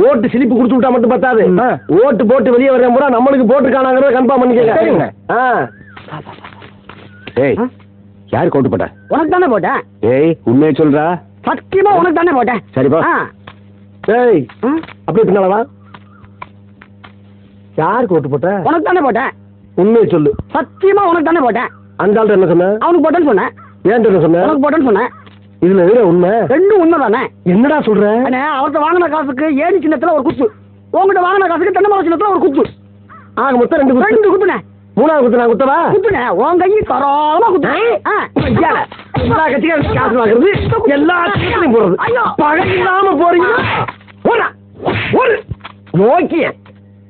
ஓட்டு சிலிப்பு கொடுத்து விட்டா மட்டும் பத்தாது. ஓட்டு போட்டு வெளியே வரேன் பூரா நம்மளுக்கு போட்டு காணாங்கிறத கன்ஃபார்ம் பண்ணிக்கங்க. ஏய் யாருக்கு ஓட்டு போட்ட? உனக்கு தானே போட்டேன். ஏய் உண்மையை சொல்றா. சத்தியமா உனக்கு தானே போட்டேன். சரிப்பா. ஏய் அப்படி பின்னாலவா? யாருக்கு ஓட்டு போட்ட? உனக்கு தானே போட்டேன். உண்மையை சொல்லு. சத்தியமா உனக்கு தானே போட்டேன். அந்த ஆள்கிட்ட என்ன சொன்ன? அவனுக்கு போட்டேன்னு சொன்னேன். ஏன்ட்டு என்ன சொன்ன? உனக்கு போட்டேன்னு சொன்னேன். இதுல எதுல உண்மை? ரெண்டும் உண்மை தானே. என்னடா சொல்ற? அவர்கிட்ட வாங்கின காசுக்கு ஏணி சின்னத்துல ஒரு குத்து, உங்ககிட்ட வாங்கின காசுக்கு தென்னை மரம் சின்னத்துல ஒரு குத்து. ஆக மொத்தம் ரெண்டு குத்துனே. மூணாவது குத்து நான் குத்தவா? குத்துனே உன் கையை தரோமா குத்துனேன். எல்லா கட்சியும் காசு வாங்குறது, எல்லா கட்சியும் போறது. பகை இல்லாம போறீங்க. ஒரு நோக்கிய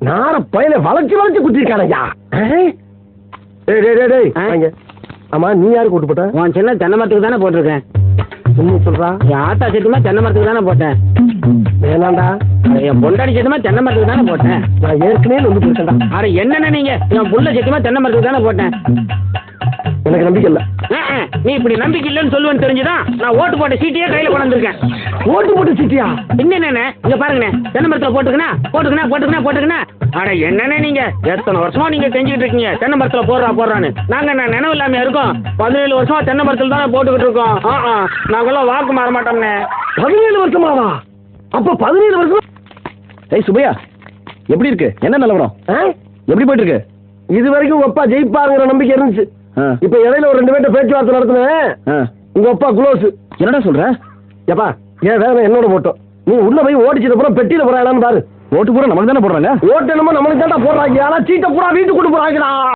நார பயில வளைச்சு வளைச்சு குத்திருக்கானயா. ஆமா நீ யாருக்கு ஓட்டு போட்ட? உன் சின்ன தென்னை மரத்துக்கு தானே போட்டிருக்கேன். சொல்றா என் ஆத்தா சத்துமா தென்னை மரத்துக்கு தானே போட்டேன். வேணாண்டா என் பொண்டாடி சத்துமா தென்னை மரத்துக்கு தானே போட்டேன். நான் ஏற்கனவே வந்து போயிருக்கேன்டா. அட என்னென்ன நீங்க என் புள்ள சத்துமா தென்னை மரத்துக்கு தானே போட்டேன். எனக்கு நம்பிக்கை இல்ல. நீ இப்படி நம்பிக்கை இல்லைன்னு சொல்லுவேன்னு தெரிஞ்சுதான் நான் ஓட்டு போட்ட சீட்டையே கையில கொண்டு வந்திருக்கேன். ஓட்டு போட்ட சீட்டியா? என்னென்ன இங்க பாருங்கண்ணே, தென்னை மரத்துல போட்டுக்கணா. அட என்னண்ணே நீங்க எத்தனை வருஷமா நீங்க செஞ்சுக்கிட்டு இருக்கீங்க தென்னை மரத்துல போடுறான்னு. நாங்க நினைவு இல்லாம இருக்கோம். 17 வருஷமா தென்னை மரத்துல தானே போட்டுக்கிட்டு இருக்கோம். நாங்கெல்லாம் வாக்கு மாற மாட்டோம்னே. 17 வருஷமாவா? அப்ப 17 வருஷம். ஏய் சுபையா எப்படி இருக்கு? என்ன நிலவரம்? எப்படி போயிட்டு இருக்கு? இது வரைக்கும் உங்க அப்பா ஜெயிப்பாருங்கிற நம்பிக்கை இருந்துச்சு. இப்ப இடையில ஒரு 2 பேர்ட்ட பேச்சுவார்த்தை நடத்தினேன். உங்க அப்பா குளோஸ். என்னடா சொல்ற? ஏப்பா ஏன் வேற என்னோட போட்டோம். நீ உள்ள போய் ஓடிச்சது பூரா பெட்டியில போறாங்களான்னு பாரு. ஓட்டு பூரா நமக்கு தானே போடுறாங்க. ஓட்டு என்னமோ நம்மளுக்கு தான்டா போடுறாங்க. ஆனா சீட்டை பூரா வீட்டுக்கு கொண்டு போறாங்கடா.